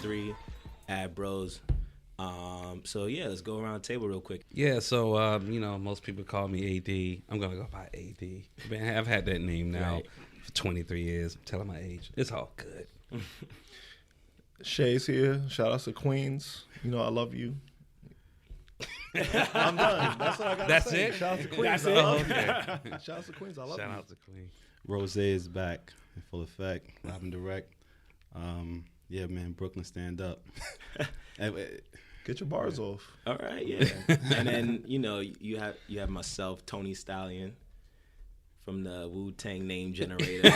3 Ad Bros. So yeah, let's go around the table real quick. Yeah, so most people call me AD. I'm gonna go by AD. I've had that name now for 23 years. I'm telling my age. It's all good. Shay's here. Shout out to Queens. You know I love you. I'm done. That's what I got to say. It? Shout out to Queens. That's I it? love you. Okay. Shout out to Queens. I love Shout you. out to Queen. Rose is back in full effect, live and direct. Yeah, man, Brooklyn, stand up. Get your bars off. All right, yeah. And then you have myself, Tony Stallion, from the Wu-Tang name generator.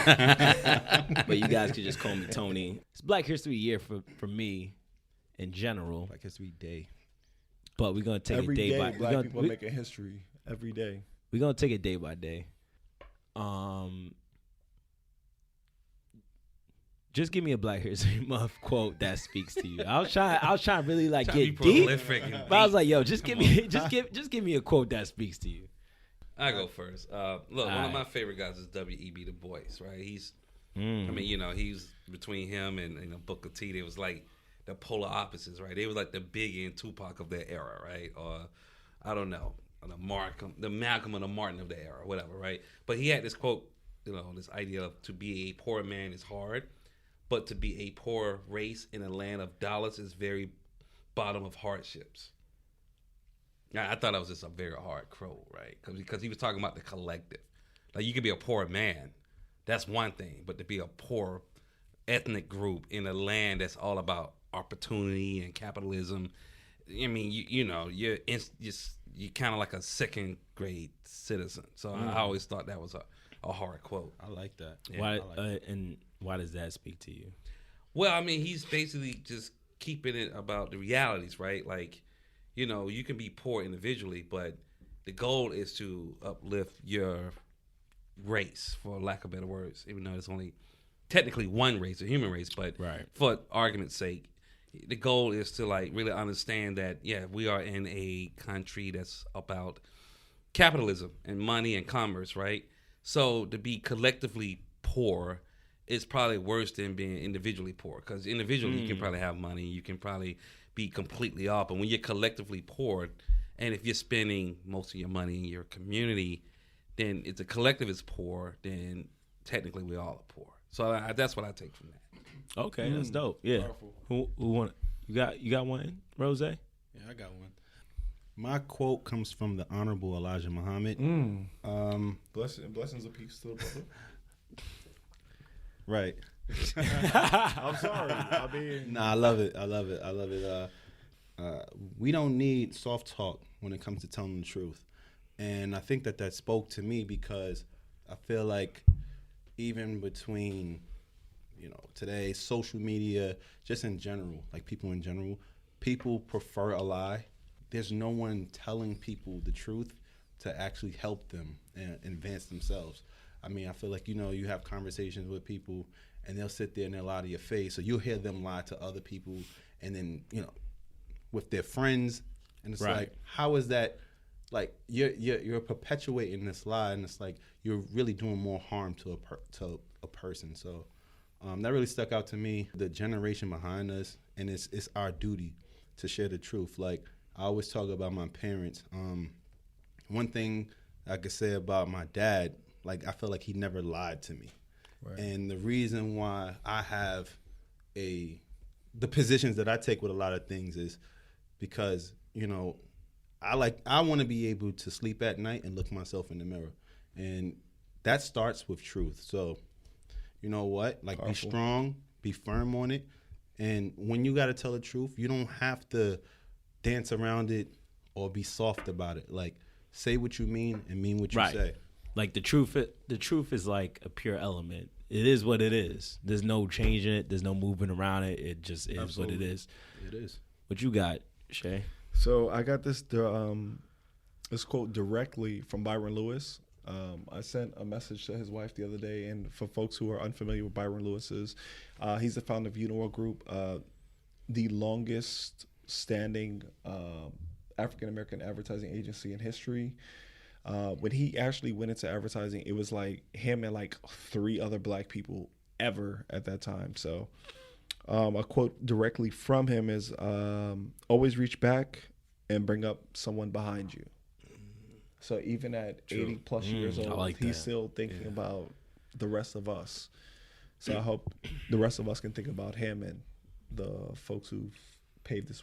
But you guys could just call me Tony. It's Black History Year for me in general. Black History Day. But we're gonna take Every it day day, by black people are making history. Every day. We're gonna take it day by day. Just give me a Black History Month quote that speaks to you. I was trying to really like get deep, but I was like, yo, just give me a quote that speaks to you. I go first. Look, one of my favorite guys is W.E.B. Du Bois, right? He's he's between him and Booker T. They was like the polar opposites, right? They was like the Biggie and Tupac of their era, right? Or I don't know, the Malcolm and the Martin of the era, whatever, right? But he had this quote, this idea of to be a poor man is hard, but to be a poor race in a land of dollars is very bottom of hardships. I thought that was just a very hard quote, right? Because he was talking about the collective. Like, you could be a poor man, that's one thing, but to be a poor ethnic group in a land that's all about opportunity and capitalism, I mean, you're kind of like a second grade citizen. So I always thought that was a hard quote. I like that. Yeah, why and why does that speak to you? Well, I mean, he's basically just keeping it about the realities, right? Like, you can be poor individually, but the goal is to uplift your race, for lack of better words, even though it's only technically one race, a human race, but for argument's sake, the goal is to like really understand that, yeah, we are in a country that's about capitalism and money and commerce, right? So to be collectively poor is probably worse than being individually poor, because individually you can probably have money, you can probably be completely off, but when you're collectively poor, and if you're spending most of your money in your community, then if the collective is poor, then technically we all are poor. So that's what I take from that. Okay, that's dope. Yeah. Powerful. Who want it? You got one, Rose? Yeah, I got one. My quote comes from the Honorable Elijah Muhammad. Blessings of peace to the brother. Right. I'm sorry. I mean, I love it. We don't need soft talk when it comes to telling the truth. And I think that spoke to me because I feel like even between, today, social media, just in general, like people in general, people prefer a lie. There's no one telling people the truth to actually help them and advance themselves. I mean, I feel like, you have conversations with people and they'll sit there and they'll lie to your face. So you'll hear them lie to other people and then, with their friends. And it's like, how is that? Like, you're perpetuating this lie, and it's like you're really doing more harm to a person. So that really stuck out to me. The generation behind us, and it's our duty to share the truth. Like, I always talk about my parents. One thing I could say about my dad, like, I feel like he never lied to me. Right. And the reason why I have the positions that I take with a lot of things is because, I want to be able to sleep at night and look myself in the mirror. And that starts with truth. So, you know what? Like, powerful. Be strong, be firm on it. And when you got to tell the truth, you don't have to dance around it or be soft about it. Like, say what you mean and mean what you say. Like, the truth is like a pure element. It is what it is. There's no changing it. There's no moving around it. It just is Absolutely. What it is. It is. What you got, Shay? So I got this quote directly from Byron Lewis. I sent a message to his wife the other day, and for folks who are unfamiliar with Byron Lewis's, he's the founder of Uniworld Group, the longest standing African-American advertising agency in history. When he actually went into advertising, it was like him and like 3 other black people ever at that time. So A quote directly from him is, always reach back and bring up someone behind you. So even at 80 plus years old, he's still thinking about the rest of us. So I hope the rest of us can think about him and the folks who've paved this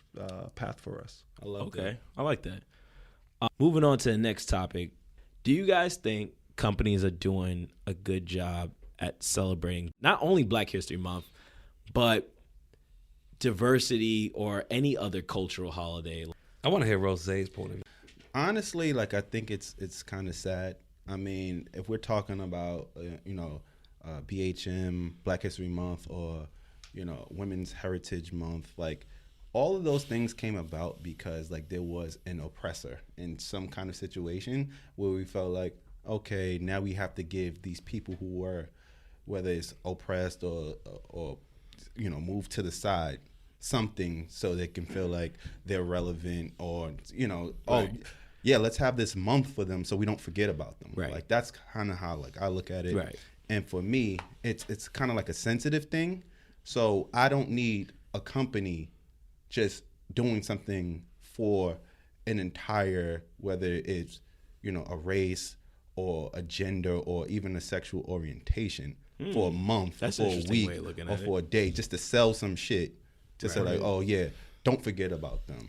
path for us. I love that. I like that. Moving on to the next topic. Do you guys think companies are doing a good job at celebrating not only Black History Month, but diversity or any other cultural holiday? I want to hear Rosé's point of view. Honestly, like, I think it's kind of sad. I mean, if we're talking about BHM, Black History Month, or Women's Heritage Month, like, all of those things came about because, like, there was an oppressor in some kind of situation where we felt like, okay, now we have to give these people who were, whether it's oppressed or moved to the side, something so they can feel like they're relevant, or let's have this month for them so we don't forget about them. Right. Like, that's kind of how, like, I look at it. Right. And for me, it's kind of like a sensitive thing. So I don't need a company just doing something for an entire, whether it's a race or a gender or even a sexual orientation, for a month, That's for an a week, way of looking or at for a day, just to sell some shit. Just say, like, oh yeah, don't forget about them.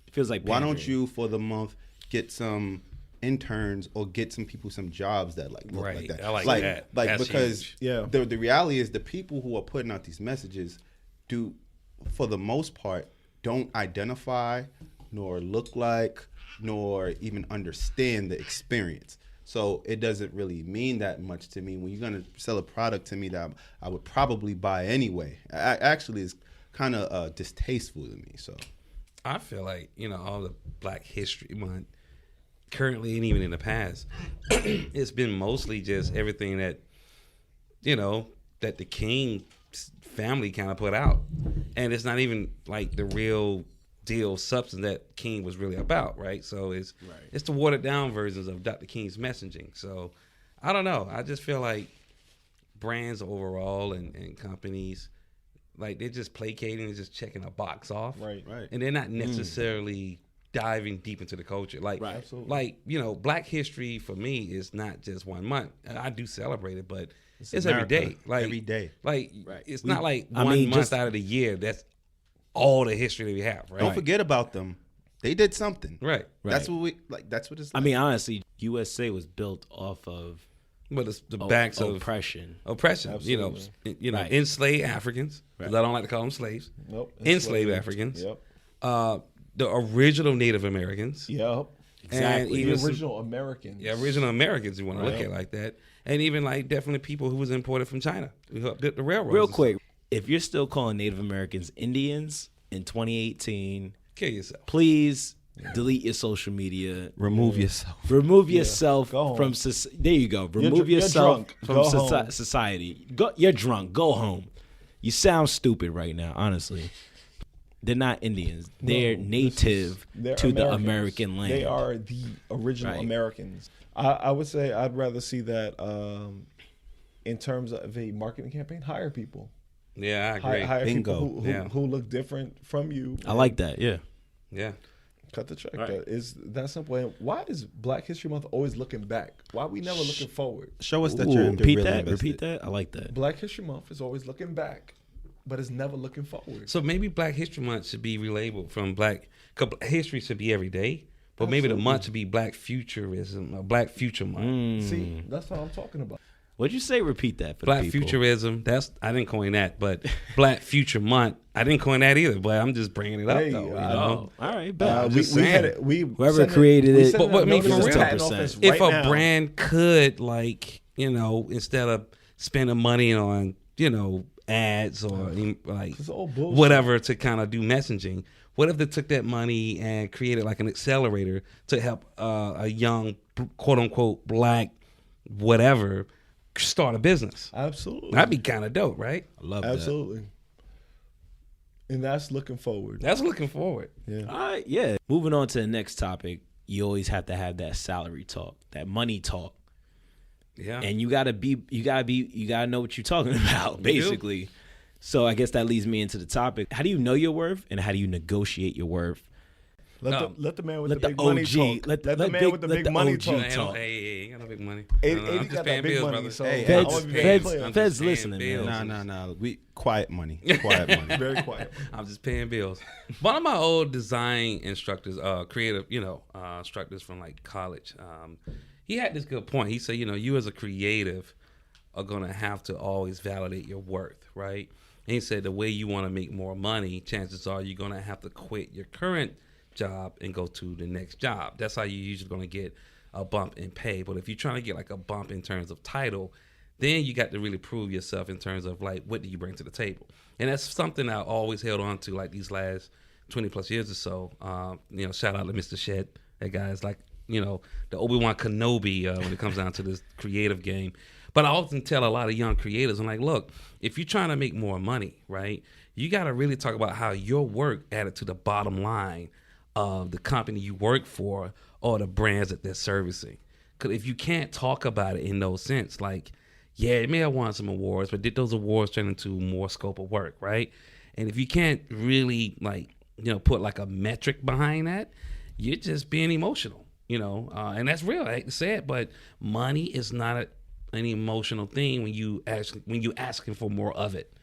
It feels like why don't pandering. you, for the month, get some interns or get some people some jobs that like look like that. I like that. Like, That's because huge. the reality is the people who are putting out these messages do, for the most part, don't identify nor look like nor even understand the experience. So it doesn't really mean that much to me when you're going to sell a product to me that I would probably buy anyway. Actually, it's kind of distasteful to me. So I feel like, all the Black History Month, currently and even in the past, it's been mostly just everything that, that the King family kind of put out. And it's not even like the real deal substance that King was really about, right? So it's the watered down versions of Dr. King's messaging. So I don't know. I just feel like brands overall and companies, like, they're just placating and just checking a box off. Right. And they're not necessarily diving deep into the culture. Like, Absolutely. like, Black history for me is not just 1 month. I do celebrate it, but it's America, every day. Like, every day. Like, it's not like 1 month out of the year that's all the history that we have, right? Don't forget about them. They did something. Right. That's what that's what it's like. I mean, honestly, USA was built off of But it's the backs of oppression. Absolutely. Right. Enslaved Africans, because I don't like to call them slaves. Nope. Enslaved Africans. Yep. The original Native Americans. Yep. And The even original Americans. original Americans, you want to look Right. at it like that. And even, like, definitely people who was imported from China who helped build the railroads. Real and quick, if you're still calling Native Americans Indians in 2018, stuff. Kill yourself. please delete your social media. remove yourself. Remove yourself Go home. from there you go. Remove you're yourself drunk. from Go home. society. You're drunk. Go home. You sound stupid right now, honestly. They're not Indians. They're native They're to the Americans. American land. They are the original Right. Americans. I would say I'd rather see that in terms of a marketing campaign, hire people. Yeah, I agree. Hire Bingo. people Yeah. who look different from you. I like that. Yeah. Yeah. Cut the check. Right. That is that simple. And why is Black History Month always looking back? Why are we never looking forward? Show us that Ooh, you're repeat really that. invested. Repeat that. I like that. Black History Month is always looking back, but it's never looking forward. So maybe Black History Month should be relabeled from Black. Cause history should be every day, but maybe the Absolutely. month should be Black Futurism, or Black Future Month. See, that's what I'm talking about. What'd you say? Repeat that for Black the people. Futurism. I didn't coin that, but Black Future Month. I didn't coin that either, but I'm just bringing it up Hey, though. You I know? Oh, all right. Bet. We just had saying. it. We Whoever sent created we it- sent But I mean, notice for to real. patent office If right a now. brand could, like, instead of spending money on, ads or like It's all bullshit. whatever to kind of do messaging, what if they took that money and created like an accelerator to help a young, quote unquote, Black whatever start a business? Absolutely. That'd be kind of dope, right? I love Absolutely. And that's looking forward. That's looking forward. Yeah. All right. Yeah. Moving on to the next topic. You always have to have that salary talk, that money talk. Yeah. And you gotta know what you're talking about, basically. So I guess that leads me into the topic. How do you know your worth, and how do you negotiate your worth? Let the man with let the big the money OG talk. Let the man with the big money OG talk. talk. Hey, ain't got no big money. AD I'm just got paying that big bills, money, brother. so Hey, I wanna be very Feds, clear. I'm Feds just paying listening, bills. man. Nah. We quiet money. Quiet money. Very quiet. I'm just paying bills. One of my old design instructors, creative, instructors from like college, he had this good point. He said, you as a creative are gonna have to always validate your worth, right? And he said the way you want to make more money, chances are you're gonna have to quit your current job and go to the next job. That's how you're usually gonna get a bump in pay. But if you're trying to get like a bump in terms of title, then you got to really prove yourself in terms of like what do you bring to the table. And that's something I always held on to like these last 20 plus years or so. Shout out to Mr. Shed. That guy is like, the Obi-Wan Kenobi when it comes down to this creative game. But I often tell a lot of young creators, I'm like, look, if you're trying to make more money, right, you got to really talk about how your work added to the bottom line of the company you work for or the brands that they're servicing. Because if you can't talk about it in those sense, like, yeah, it may have won some awards, but did those awards turn into more scope of work, right? And if you can't really, put like a metric behind that, you're just being emotional, and that's real. I hate to say it, but money is not an emotional thing when you asking for more of it.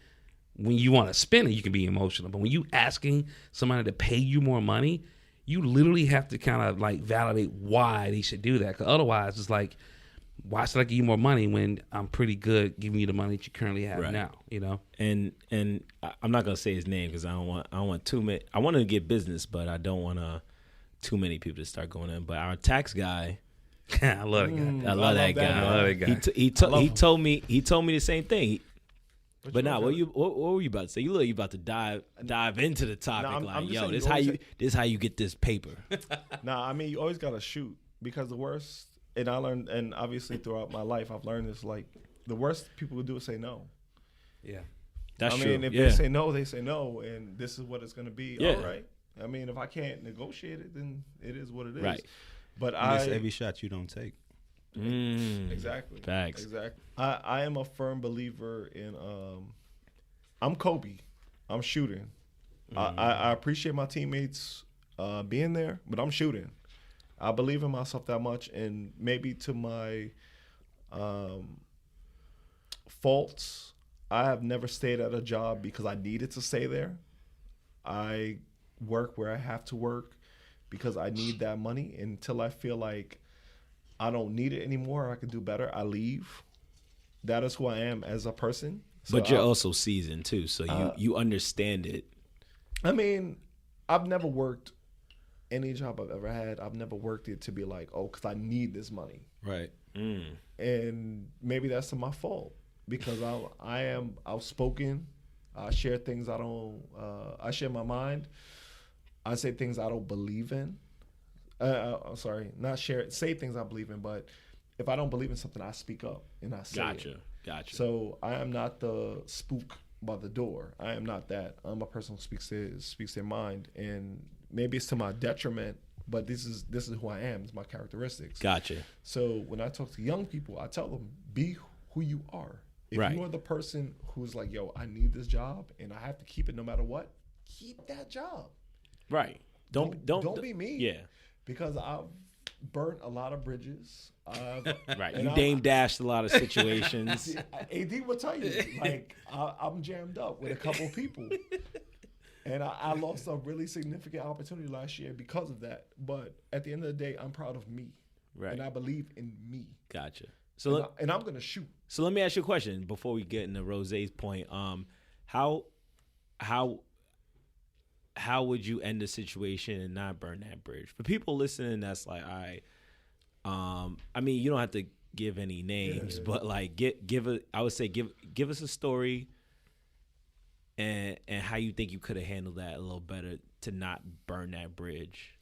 When you want to spend it, you can be emotional, but when you asking somebody to pay you more money, you literally have to kind of like validate why they should do that. Because otherwise, it's like, why should I give you more money when I'm pretty good giving you the money that you currently have now? And I'm not gonna say his name because I don't want too many. I want to get business, but I don't want too many people to start going in. But our tax guy. I love that guy. I love that guy. He told me the same thing. But now, what were you about to say? You about to dive into the topic. This how you get this paper. Nah, I mean, you always gotta shoot, because the worst, and I learned, and obviously throughout my life, I've learned this, like, the worst people would do is say no. Yeah, that's true. I mean, if they say no, they say no, and this is what it's gonna be. Yeah. All right. I mean, if I can't negotiate it, then it is what it is. Right. But every shot you don't take. Exactly. Facts. Exactly. I am a firm believer in I'm Kobe. I'm shooting. I appreciate my teammates being there, but I'm shooting. I believe in myself that much, and maybe to my faults, I have never stayed at a job because I needed to stay there. I work where I have to work because I need that money. Until I feel like I don't need it anymore, I can do better, I leave. That is who I am as a person. So but you're also seasoned too, so you understand it. I mean, I've never worked any job I've ever had. I've never worked it to be like, oh, because I need this money. Right. And maybe that's my fault, because I am outspoken. I share things I share my mind. I say things I don't believe in. Say things I believe in, but if I don't believe in something, I speak up and I say it. Gotcha. So I am not the spook by the door. I am not that. I'm a person who speaks their mind, and maybe it's to my detriment, but this is who I am. It's my characteristics. Gotcha. So when I talk to young people, I tell them, be who you are. If you are the person who's like, yo, I need this job and I have to keep it no matter what, keep that job. Right. Don't be me. Yeah. Because I've burnt a lot of bridges. Right. You Dame dashed a lot of situations. AD will tell you, like, I'm jammed up with a couple of people. And I lost a really significant opportunity last year because of that. But at the end of the day, I'm proud of me. Right. And I believe in me. Gotcha. And I'm going to shoot. So let me ask you a question before we get into Rose's point. How would you end the situation and not burn that bridge? For people listening, that's like, all right. I mean, you don't have to give any names, but like give us a story and how you think you could have handled that a little better to not burn that bridge.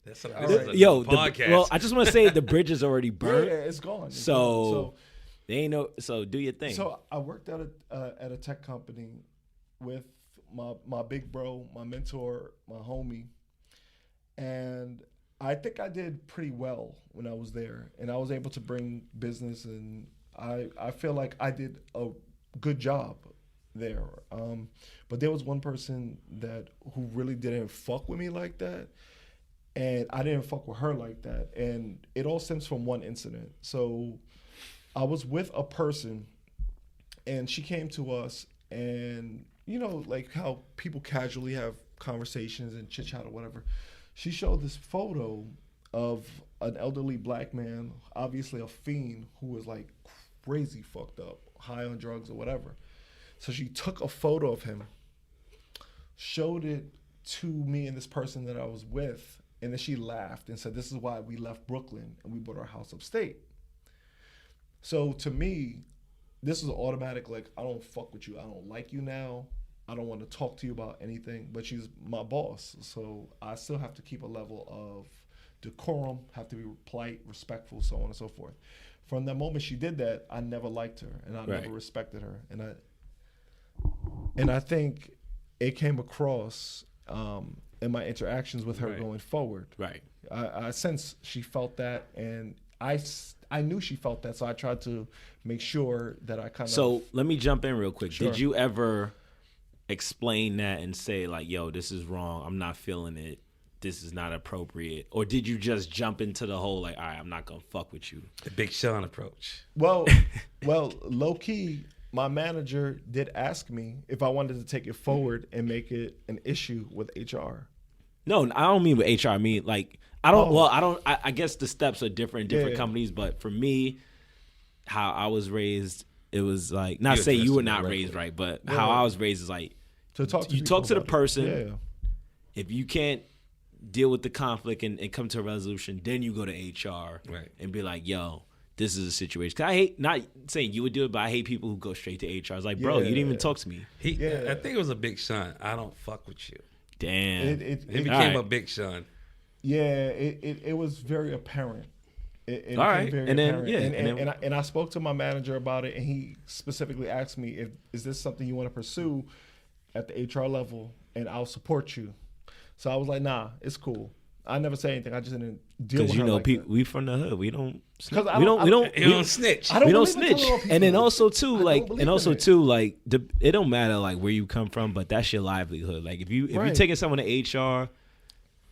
That's podcast. Well, I just want to say the bridge is already burned. Yeah, it's gone. So they ain't no. So do your thing. So I worked at a tech company with my big bro, my mentor, my homie, and I think I did pretty well when I was there, and I was able to bring business and I feel like I did a good job there. But there was one person who really didn't fuck with me like that, and I didn't fuck with her like that. And it all stems from one incident. So I was with a person, and she came to us, and you know, like how people casually have conversations and chit chat or whatever. She showed this photo of an elderly black man, obviously a fiend, who was like crazy fucked up, high on drugs or whatever. So she took a photo of him, showed it to me and this person that I was with, and then she laughed and said, "This is why we left Brooklyn and we bought our house upstate." So to me, this is automatic, like, I don't fuck with you. I don't like you now. I don't want to talk to you about anything, but she's my boss. So I still have to keep a level of decorum, have to be polite, respectful, so on and so forth. From the moment she did that, I never liked her and I never respected her. And I think it came across in my interactions with her going forward. Right. I sense she felt that, and I knew she felt that, so I tried to make sure that I kind of... So let me jump in real quick. Sure. Did you ever explain that and say, like, yo, this is wrong, I'm not feeling it, this is not appropriate? Or did you just jump into the whole, like, all right, I'm not going to fuck with you? The Big Sean approach. Well, low key, my manager did ask me if I wanted to take it forward and make it an issue with HR. No, I don't mean with HR. I mean, like, I don't. Oh. Well, I don't. I guess the steps are different in different companies. But for me, how I was raised, it was like, not say you were not raised right, but how I was raised is like, to talk to you talk to the person. Yeah. If you can't deal with the conflict and come to a resolution, then you go to HR and be like, yo, this is a situation. 'Cause I hate, not saying you would do it, but I hate people who go straight to HR. It's like, bro, you didn't even talk to me. I think it was a Big Sean. I don't fuck with you. Damn. It became a Big Sean. Yeah, it was very apparent. It all right, very and then apparent. And I spoke to my manager about it, and he specifically asked me, is this something you want to pursue at the HR level, and I'll support you. So I was like, nah, it's cool. I never say anything. I just didn't deal with her. Because you know, like we from the hood. We don't snitch. We don't snitch. We don't snitch. And then also too, like, it don't matter like where you come from, but that's your livelihood. Like if you're taking someone to HR,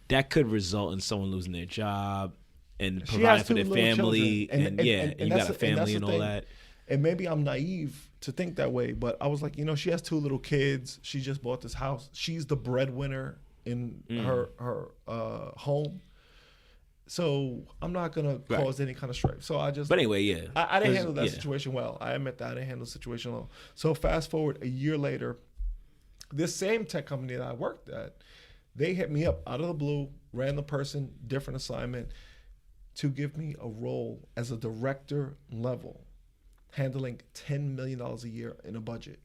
that could result in someone losing their job and providing for their family. And you got a family and all that. And maybe I'm naive to think that way, but I was like, you know, she has 2 little kids. She just bought this house. She's the breadwinner in her home. So I'm not going to cause any kind of strife. So I just... But anyway, yeah. I didn't handle that situation well. I admit that I didn't handle the situation well. So fast forward a year later, this same tech company that I worked at, they hit me up out of the blue, random person, different assignment, to give me a role as a director level, handling $10 million a year in a budget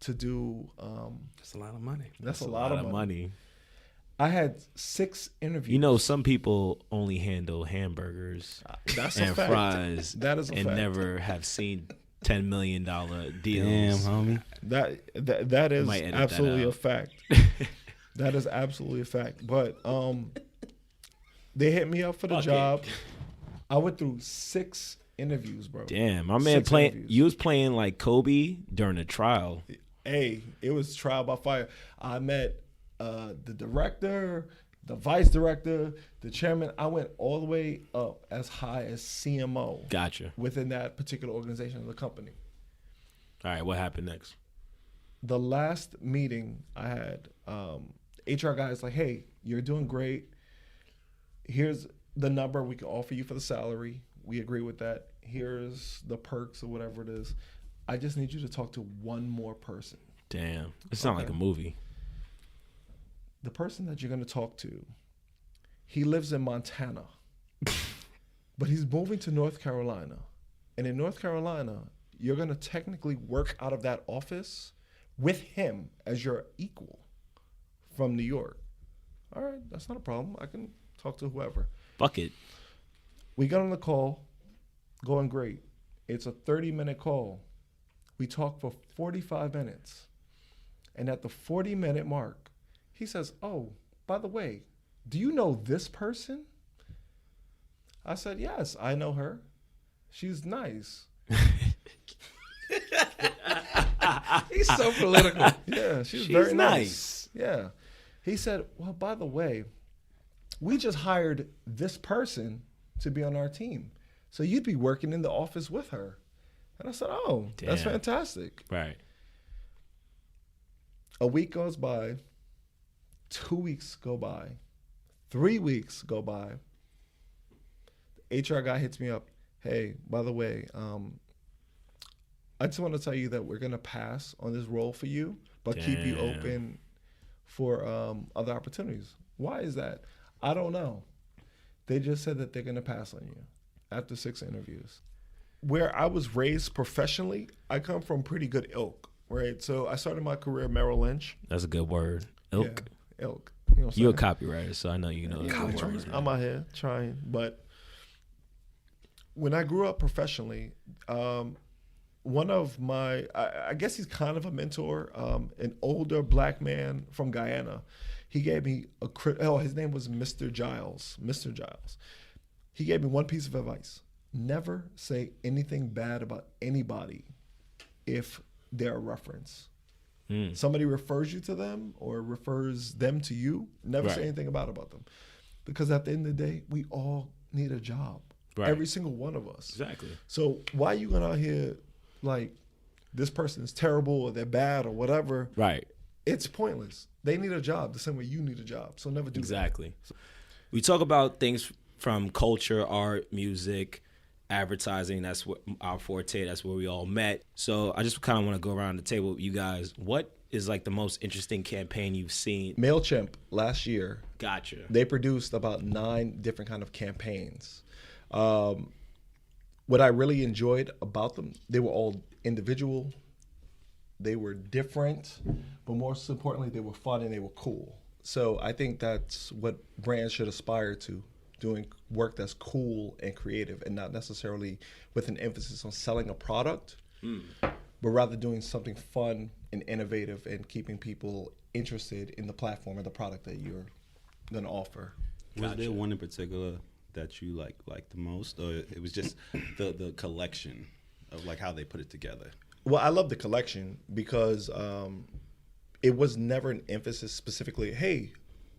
to do... that's a lot of money. That's a lot of money. I had 6 interviews. You know, some people only handle hamburgers and fries. That is a fact. And never have seen $10 million deals. Damn, homie. That is absolutely a fact. That is absolutely a fact. But they hit me up for the job. I went through 6 interviews, bro. Damn, my man you was playing like Kobe during the trial. Hey, it was trial by fire. I met the director, the vice director, the chairman. I went all the way up as high as CMO. Gotcha. Within that particular organization of the company. All right, what happened next? The last meeting I had, HR guy is like, hey, you're doing great. Here's the number we can offer you for the salary. We agree with that. Here's the perks or whatever it is. I just need you to talk to one more person. Damn. It sounds like a movie. The person that you're going to talk to, he lives in Montana, but he's moving to North Carolina. And in North Carolina, you're going to technically work out of that office with him as your equal from New York. All right, that's not a problem. I can talk to whoever. Fuck it. We got on the call, going great. It's a 30-minute call. We talked for 45 minutes. And at the 40-minute mark, he says, oh, by the way, do you know this person? I said, yes, I know her. She's nice. He's so political. Yeah, she's She's very nice. Yeah. He said, well, by the way, we just hired this person to be on our team. So you'd be working in the office with her. And I said, oh, that's Damn. fantastic. Right. A week goes by, 2 weeks go by, 3 weeks go by. The HR guy hits me up. Hey, by the way, I just want to tell you that we're going to pass on this role for you, but keep you Damn. open for other opportunities. Why is that? I don't know. They just said that they're going to pass on you after 6 interviews. Where I was raised professionally, I come from pretty good ilk, right? So I started my career at Merrill Lynch. That's a good word. Ilk. Yeah, ilk. You know what I'm You're a saying? copywriter, so I know you know the Yeah, words. I'm out here trying. But when I grew up professionally, one of my, I guess he's kind of a mentor, an older black man from Guyana. He gave me his name was Mr. Giles. Mr. Giles. He gave me one piece of advice. Never say anything bad about anybody if they're a reference. Somebody refers you to them or refers them to you, never say anything about them. Because at the end of the day, we all need a job. Right. Every single one of us. Exactly. So why are you going out here like this person is terrible or they're bad or whatever? Right. It's pointless. They need a job the same way you need a job. So never do Exactly. We talk about things from culture, art, music, advertising. That's what our forte. That's where we all met. So I just kind of want to go around the table with you guys. What is like the most interesting campaign you've seen? MailChimp last year, Gotcha. they produced about 9 different kind of campaigns. What I really enjoyed about them, they were all individual. They were different, but most importantly, they were fun and they were cool. So I think that's what brands should aspire to, doing work that's cool and creative and not necessarily with an emphasis on selling a product, but rather doing something fun and innovative and keeping people interested in the platform or the product that you're going to offer. Was there one in particular that you like the most, or it was just the collection of like how they put it together? Well, I love the collection because it was never an emphasis specifically, hey,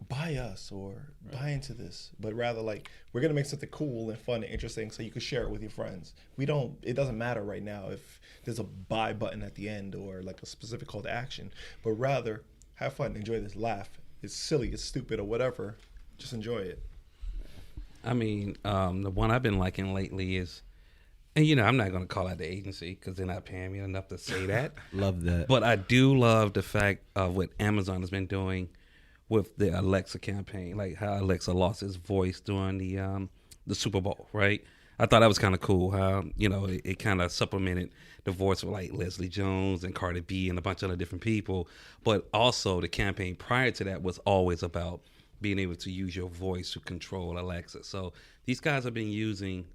buy us or buy into this, but rather like we're gonna make something cool and fun and interesting so you can share it with your friends. It doesn't matter right now if there's a buy button at the end or like a specific call to action, but rather have fun, enjoy this, laugh. It's silly, it's stupid or whatever. Just enjoy it. I mean, the one I've been liking lately is, and you know, I'm not going to call out the agency because they're not paying me enough to say that. Love that. But I do love the fact of what Amazon has been doing with the Alexa campaign, like how Alexa lost his voice during the Super Bowl, right? I thought that was kind of cool how, you know, it kind of supplemented the voice of like Leslie Jones and Cardi B and a bunch of other different people. But also the campaign prior to that was always about being able to use your voice to control Alexa. So these guys have been using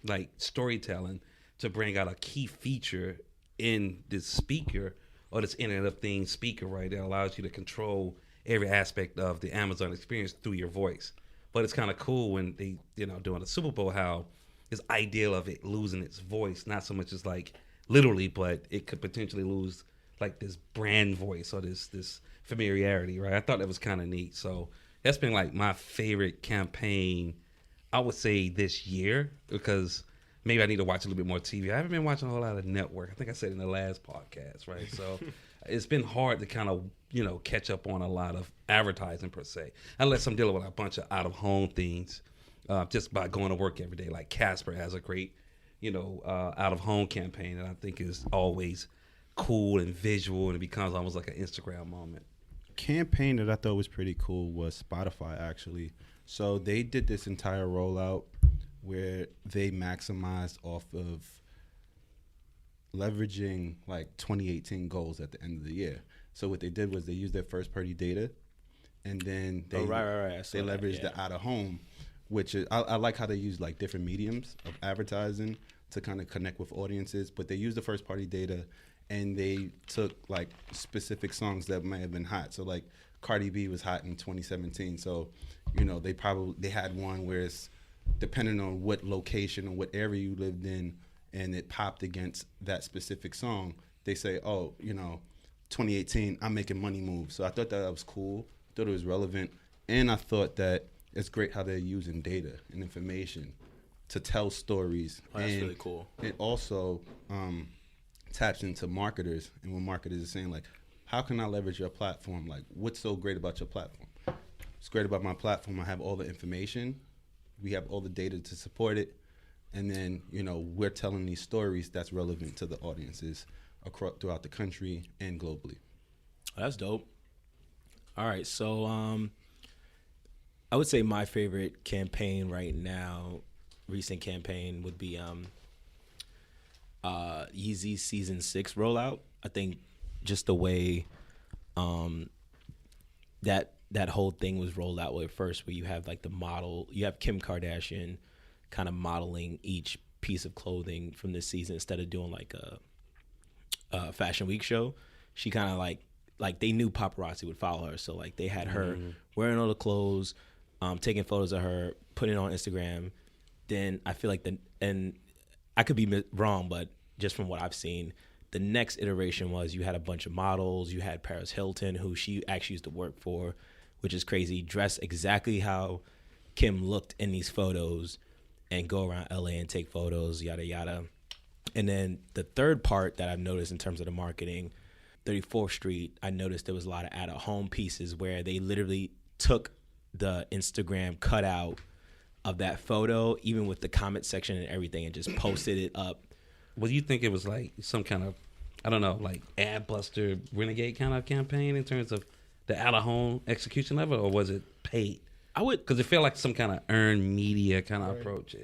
like storytelling to bring out a key feature in this speaker or this Internet of Things speaker, right? That allows you to control every aspect of the Amazon experience through your voice. But it's kind of cool when they, you know, doing the Super Bowl, how it's ideal of it losing its voice, not so much as like literally, but it could potentially lose like this brand voice or this familiarity, right? I thought that was kind of neat. So that's been like my favorite campaign, I would say, this year, because maybe I need to watch a little bit more TV. I haven't been watching a whole lot of network. I think I said in the last podcast, right? So it's been hard to kind of, you know, catch up on a lot of advertising per se, unless I'm dealing with a bunch of out of home things, just by going to work every day. Like Casper has a great, you know, out of home campaign that I think is always cool and visual, and it becomes almost like an Instagram moment. Campaign that I thought was pretty cool was Spotify, actually. So they did this entire rollout where they maximized off of leveraging like 2018 goals at the end of the year. So what they did was they used their first party data, and then they they leveraged the out of home, which is, I like how they use like different mediums of advertising to kind of connect with audiences, but they used the first party data and they took like specific songs that might have been hot. So like Cardi B was hot in 2017. So, you know, they had one where it's depending on what location or what area you lived in and it popped against that specific song, they say, oh, 2018, I'm making money moves. So I thought that was cool. I thought it was relevant. And I thought that it's great how they're using data and information to tell stories. Oh, that's and really cool. It also taps into marketers, and when marketers are saying, like, how can I leverage your platform? Like, what's so great about your platform? It's great about my platform. I have all the information. We have all the data to support it. And then, we're telling these stories that's relevant to the audiences throughout the country and globally. That's dope. All right, so I would say my favorite campaign right now, recent campaign, would be Yeezy Season 6 rollout. I think just the way that whole thing was rolled out with first, where you have like the model, you have Kim Kardashian kind of modeling each piece of clothing from this season instead of doing like a Fashion Week show. She kind of like they knew paparazzi would follow her, so like they had her wearing all the clothes, taking photos of her, putting it on Instagram. Then I feel like and I could be wrong, but just from what I've seen, the next iteration was you had a bunch of models. You had Paris Hilton, who she actually used to work for, which is crazy, dressed exactly how Kim looked in these photos and go around LA and take photos, yada, yada. And then the third part that I've noticed in terms of the marketing, 34th Street, I noticed there was a lot of at-home pieces where they literally took the Instagram cutout of that photo, even with the comment section and everything, and just posted it up. Well, you think it was like some kind of, I don't know, like ad buster renegade kind of campaign in terms of the out-of-home execution level, or was it paid? I would, because it felt like some kind of earned media kind of approach.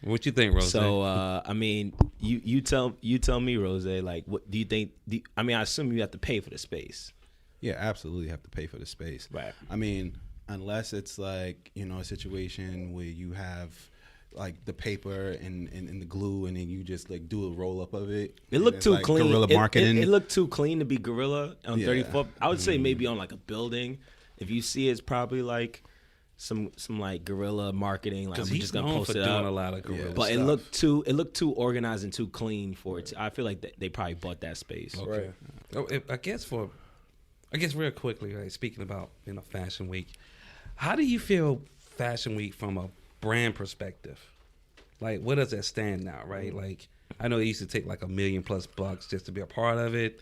What you think, Rose? So, I mean, you tell me, Rose. Like, what do you think? I mean, I assume you have to pay for the space. Yeah, absolutely have to pay for the space. Right. I mean, unless it's like, a situation where you have like the paper and the glue, and then you just like do a roll up of it. It looked too like clean. Guerrilla marketing. It looked too clean to be guerrilla on 34th. I would say maybe on like a building. If you see it's probably like some like guerrilla marketing. Like, I'm just gonna post it doing up. a lot of guerrilla But stuff. it looked too organized and too clean for it. I feel like they probably bought that space. Okay. Right. I guess real quickly, like, speaking about Fashion Week, how do you feel Fashion Week from a brand perspective? Like, what does that stand now, right? Like, I know it used to take like $1 million+ just to be a part of it,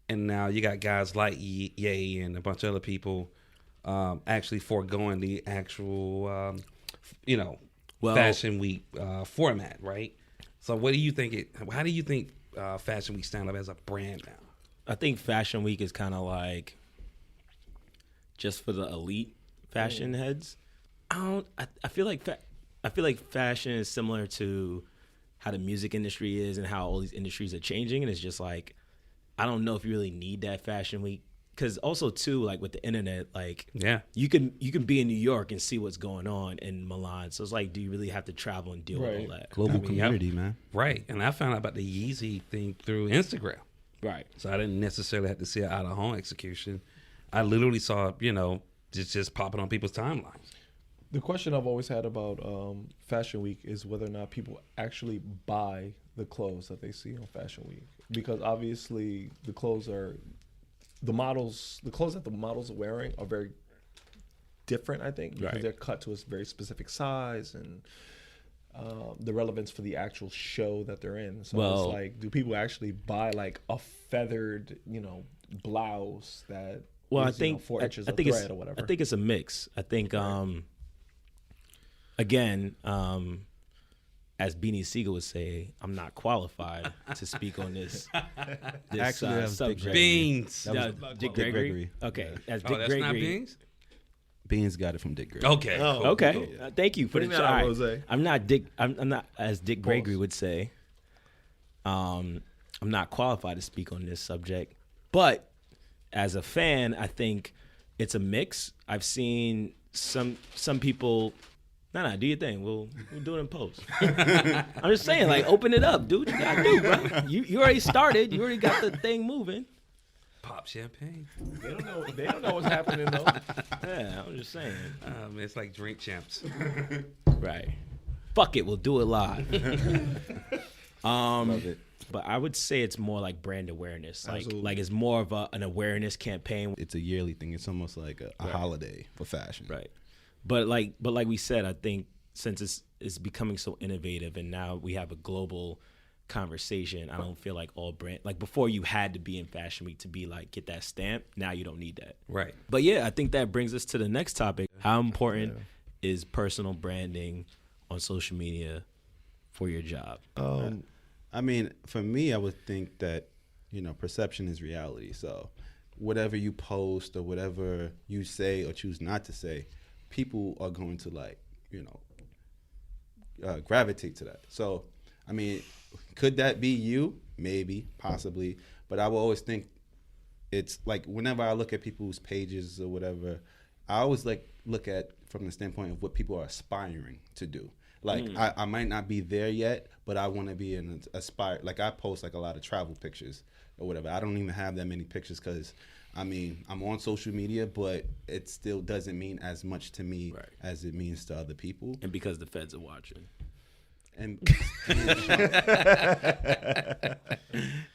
and now you got guys like Ye and a bunch of other people actually foregoing the actual, Fashion Week format, right? So, what do you think? How do you think Fashion Week stand up as a brand now? I think Fashion Week is kind of like just for the elite fashion heads. I feel like fashion is similar to how the music industry is and how all these industries are changing, and it's just like I don't know if you really need that Fashion Week, because also too, like with the internet, like you can be in New York and see what's going on in Milan. So it's like, do you really have to travel and deal with all that? Global community, man. Right. And I found out about the Yeezy thing through Instagram. Right. So I didn't necessarily have to see an out-of-home execution. I literally saw, just popping on people's timelines. The question I've always had about Fashion Week is whether or not people actually buy the clothes that they see on Fashion Week. Because obviously the clothes that the models are wearing are very different, I think, because they're cut to a very specific size, and the relevance for the actual show that they're in. So it's like, do people actually buy like a feathered, blouse that I is, think 4 inches I of think thread or whatever? I think it's a mix. I think again, as Beanie Siegel would say, I'm not qualified to speak on this subject. Beans. Dick Gregory. Okay, as Dick that's Gregory. not Beans? Beans got it from Dick Gregory. Okay. Okay. Thank you for Bring the that out, try. Rose. I'm not as Dick Gregory would say. I'm not qualified to speak on this subject, but as a fan, I think it's a mix. I've seen some people. No, do your thing. We'll do it in post. I'm just saying, like, open it up, dude. You gotta do, bro. You already started. You already got the thing moving. Pop champagne. They don't know what's happening though. Yeah, I'm just saying. It's like drink champs. Right. Fuck it, we'll do it live. Love it. But I would say it's more like brand awareness. Absolutely. Like it's more of an awareness campaign. It's a yearly thing. It's almost like a holiday for fashion. Right. But like we said, I think since it's becoming so innovative and now we have a global conversation, I don't feel like all brand, like before you had to be in Fashion Week to be like, get that stamp. Now you don't need that. Right. But yeah, I think that brings us to the next topic. How important is personal branding on social media for your job? I mean, for me, I would think that, perception is reality. So whatever you post or whatever you say or choose not to say, people are going to gravitate to that. So, I mean, could that be you? Maybe, possibly. But I will always think it's like whenever I look at people's pages or whatever, I always look at from the standpoint of what people are aspiring to do. Like I might not be there yet, but I want to be an aspire. Like I post like a lot of travel pictures or whatever. I don't even have that many pictures because, I mean, I'm on social media, but it still doesn't mean as much to me as it means to other people. And because the feds are watching. And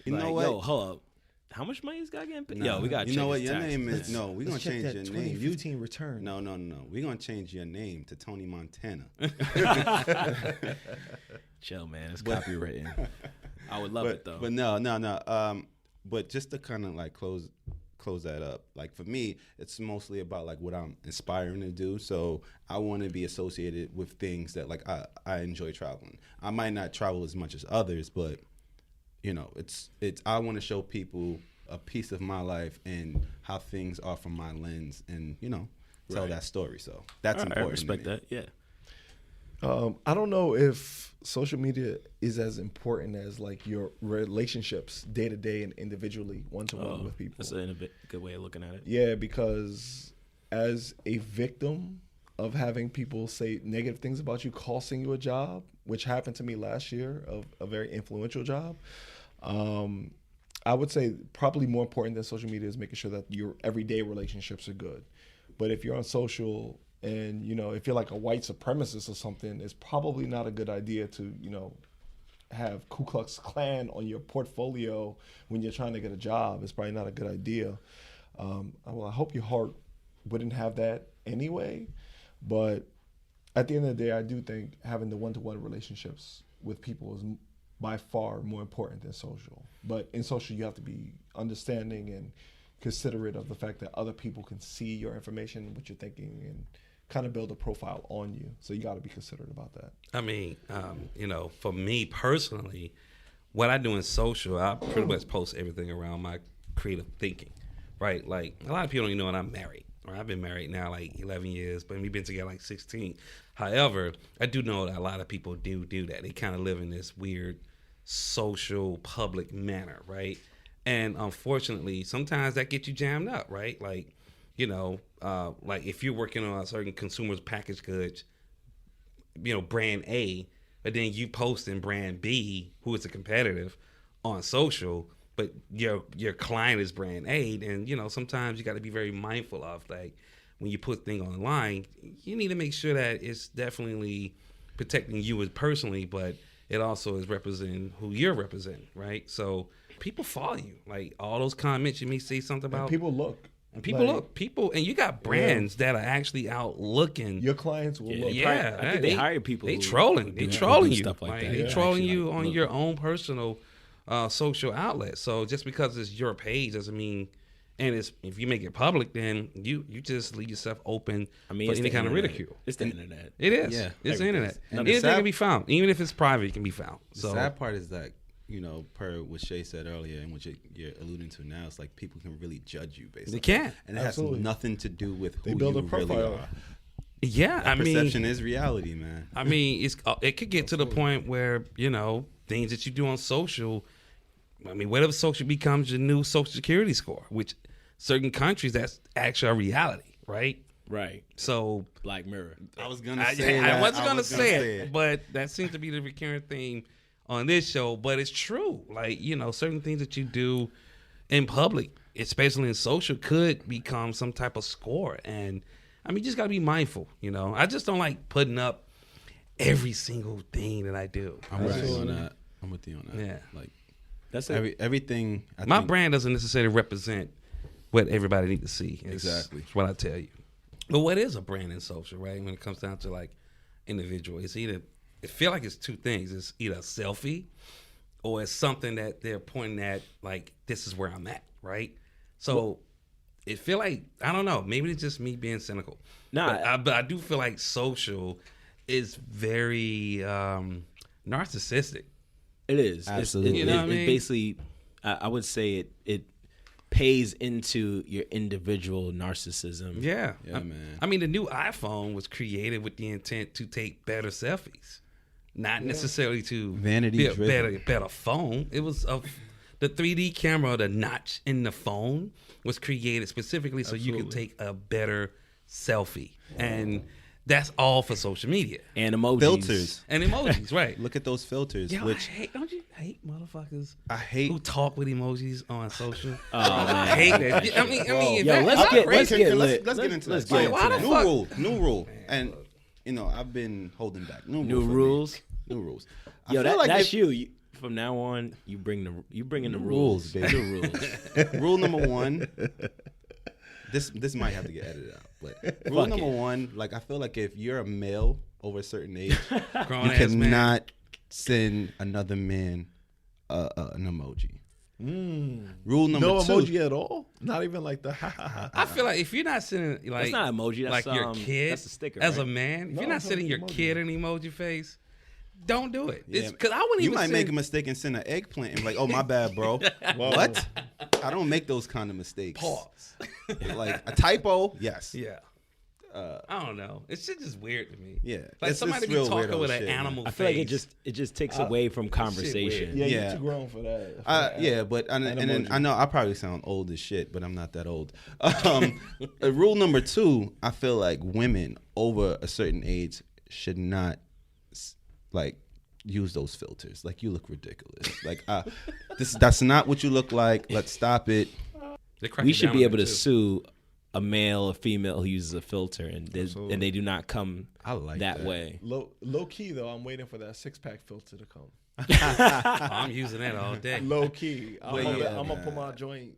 you know what? Yo, hold up. How much money this guy getting paid? Yo, we got to change what? his Your taxes. name is... No, we're going to change your name. 2015 return. No. We're going to change your name to Tony Montana. Chill, man. It's copywritten. I would love it, though. But no. But just to kind of like close that up, like for me, it's mostly about like what I'm aspiring to do. So I want to be associated with things that like I enjoy traveling. I might not travel as much as others, but it's I want to show people a piece of my life and how things are from my lens, and tell that story. So that's important. I respect that. Yeah. I don't know if social media is as important as like your relationships day to day and individually, one to one with people. That's a good way of looking at it. Yeah, because as a victim of having people say negative things about you costing you a job, which happened to me last year, of a very influential job, I would say probably more important than social media is making sure that your everyday relationships are good. But if you're on social and, if you're like a white supremacist or something, it's probably not a good idea to, have Ku Klux Klan on your portfolio when you're trying to get a job. It's probably not a good idea. I hope your heart wouldn't have that anyway. But at the end of the day, I do think having the one-to-one relationships with people is by far more important than social. But in social, you have to be understanding and considerate of the fact that other people can see your information, what you're thinking, and kind of build a profile on you. So you got to be considerate about that. I mean, for me personally, what I do in social, I pretty much post everything around my creative thinking, right? Like a lot of people don't even know that I'm married. I've been married now like 11 years, but we've been together like 16. However, I do know that a lot of people do that. They kind of live in this weird social public manner, right? And unfortunately, sometimes that gets you jammed up, right? Like, like if you're working on a certain consumer's packaged goods, brand A, but then you post in brand B, who is a competitive, on social, but your client is brand A, then, sometimes you got to be very mindful of, like, when you put things online, you need to make sure that it's definitely protecting you as personally, but it also is representing who you're representing, right? So people follow you. Like, all those comments you may say something about. And people look. And and you got brands that are actually out looking. Your clients will look. Yeah, I think they hire people. They trolling you. Stuff like that. They trolling you on your own personal social outlet. So just because it's your page doesn't mean, and if you make it public, then you just leave yourself open for any kind of ridicule. It's the internet. It is. Yeah, it's the internet. And Anything can be found, even if it's private. It can be found. The So sad part is that, per what Shay said earlier and what you're alluding to now, it's like people can really judge you basically. They can, and it Absolutely. has nothing to do with who They build you a profile. really are. Yeah, Perception is reality, man. I mean, it could get to the point where things that you do on social. I mean, whatever social becomes your new social security score, which certain countries that's actually a reality, right? Right. So Black Mirror. I was gonna say that. I wasn't gonna say it, but that seems to be the recurring theme on this show. But it's true. Like, certain things that you do in public, especially in social, could become some type of score. And I mean, you just gotta be mindful. I just don't like putting up every single thing that I do. I'm with you on that. I'm with you on that. Yeah. Like That's everything. My brand doesn't necessarily represent what everybody needs to see. Exactly. That's what I tell you. But what is a brand in social, right? When it comes down to like individual, it feel like it's two things. It's either a selfie or it's something that they're pointing at, like, this is where I'm at, right? So it feel like, I don't know, maybe it's just me being cynical. But I do feel like social is very narcissistic. It is. Absolutely. You know what I mean? It basically, I would say it pays into your individual narcissism. Yeah, man. I mean, the new iPhone was created with the intent to take better selfies, not necessarily to Vanity be a driven. better phone. It was the 3D camera, the notch in the phone was created specifically so you could take a better selfie, and that's all for social media And emojis. Filters. and emojis, right? Look at those filters. Yo, which don't you hate motherfuckers? I hate. Who talk with emojis on social? Oh, man. I hate that. I mean, Yo, let's get let's lit. get into let's that. get Why into the that. fuck? New rule, and I've been holding back. New rules. New rules. Yo, I feel like that's you. From now on, you bring in the rules, baby. The rules. Rule number one. This might have to get edited out, but rule number one, like I feel like if you're a male over a certain age, Grown you ass man. cannot send another man an emoji. Rule number No two. emoji at all. Not even like the ha ha ha. I feel like if you're not sending like That's not emoji. That's like your kid That's a sticker. as right? a man, if No, you're not it's not sending your emoji. kid an emoji face, don't do it. Yeah. Because I wouldn't You even might send, make a mistake and send an eggplant and be like, oh, my bad, bro. What? I don't make those kind of mistakes. pause. Like a typo, yes. Yeah. I don't know. It's just weird to me. Yeah. Like It's somebody be real talking weirdo with shit, an man. animal I face. feel like it just takes away from conversation. Yeah, Yeah. you're too grown for that. Yeah, but and then emoji. I know I probably sound old as shit, but I'm not that old. Rule number two, I feel like women over a certain age should not like use those filters. Like you look ridiculous. Like that's not what you look like. Let's stop it. They crack We it should down be on able it, to too. sue a male or female who uses a filter, and they do not come I like that that. way. Low key though, I'm waiting for that 6-pack filter to come. Oh, I'm using that all day. Low key, I'm yeah, gonna man. put my joint.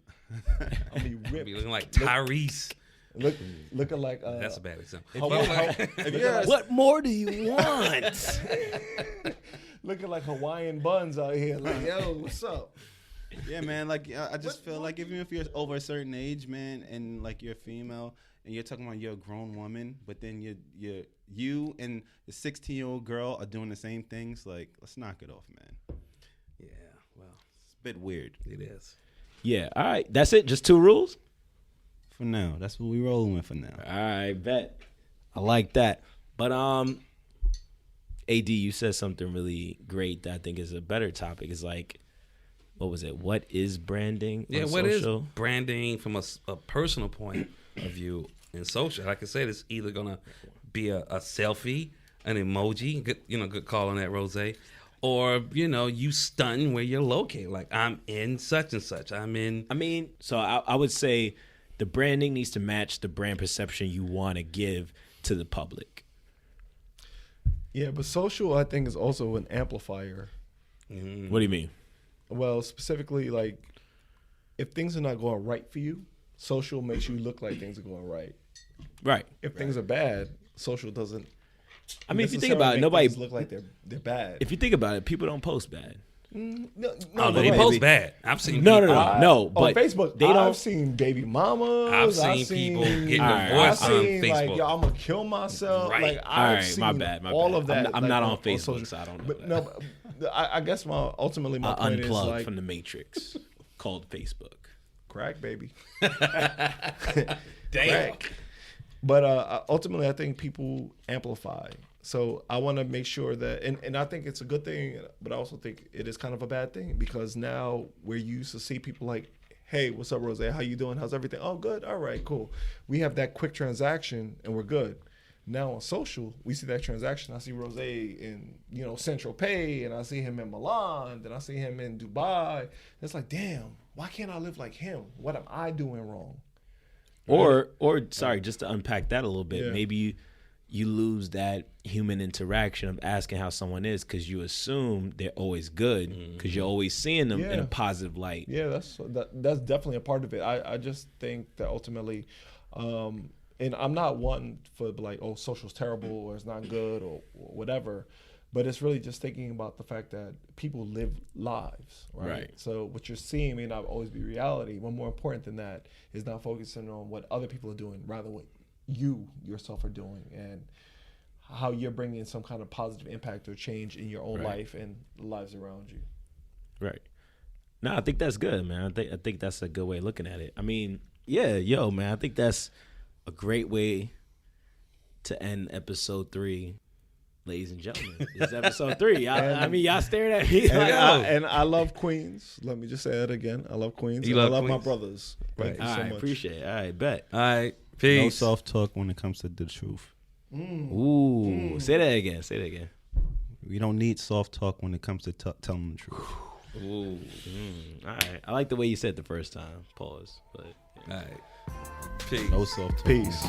I'm be Be ripped. looking like Tyrese. Looking like That's a bad example. What more do you want? looking like Hawaiian buns out here. Like, yo, what's up? Yeah, man. Like I just feel like even if you're over a certain age, man, and like you're a female and you're talking about you're a grown woman, but then you and the 16-year-old girl are doing the same things. Like, let's knock it off, man. Yeah, well, It's a bit weird. it is. Yeah. All right. That's it. Just 2 rules. For now, that's what we rolling with for now. All right. Bet. I like that. But AD, you said something really great that I think is a better topic. It's like, what was it? What is branding? Yeah, on what is social? branding from a personal point of view in social? Like I said, it's either gonna be a selfie, an emoji, good call on that, Rose, or you stun where you're located. Like I'm in such and such. I'm in. I mean, so I would say the branding needs to match the brand perception you want to give to the public. Yeah, but social I think is also an amplifier. What do you mean? Well, specifically, like if things are not going right for you, social makes you look like things are going right. Right. If things are bad, social doesn't. I mean, if you think necessarily about it, make nobody. things look like they're bad. If you think about it, people don't post bad. No, Oh, but they wait. post bad. I've seen No, people, no. On But Facebook, they don't. I've seen baby mamas. I've seen people getting All right, divorced I've on seen Facebook. like, yo, I'm gonna kill myself. Right. Like, All I've right, seen my bad. all of that. I'm like, not on Facebook, social. so I don't know But that. no, but I guess ultimately my point is Unplugged like from the Matrix, called Facebook. crack, baby. Damn. But ultimately, I think people amplify. So I want to make sure that, and I think it's a good thing, but I also think it is kind of a bad thing because now we're used to see people like, hey, what's up, Rose? How you doing? How's everything? Oh, good. All right, cool. We have that quick transaction and we're good. Now on social, we see that transaction. I see Rose in, Central Pay, and I see him in Milan, then I see him in Dubai. It's like, damn, why can't I live like him? What am I doing wrong? Or sorry, just to unpack that a little bit, Yeah. maybe you lose that human interaction of asking how someone is because you assume they're always good because you're always seeing them in a positive light. Yeah, that's definitely a part of it. I just think that ultimately, and I'm not one for like, oh, social's terrible or it's not good or whatever, but it's really just thinking about the fact that people live lives, right? So what you're seeing may not always be reality, but more important than that is not focusing on what other people are doing, rather what you yourself are doing and how you're bringing some kind of positive impact or change in your own life and the lives around you. Right. No, I think that's good, man. I think that's a good way of looking at it. I mean, yeah, man, I think that's a great way to end episode 3. Ladies and gentlemen, this is episode 3. I mean, y'all staring at me. And I love Queens. Let me just say that again. I love Queens. I love my brothers. Thank you so much. Appreciate it. All right, bet. All right, peace. No soft talk when it comes to the truth. Say that again. We don't need soft talk when it comes to telling the truth. All right. I like the way you said it the first time. Pause. But all right. Peace. No soft talk. Peace.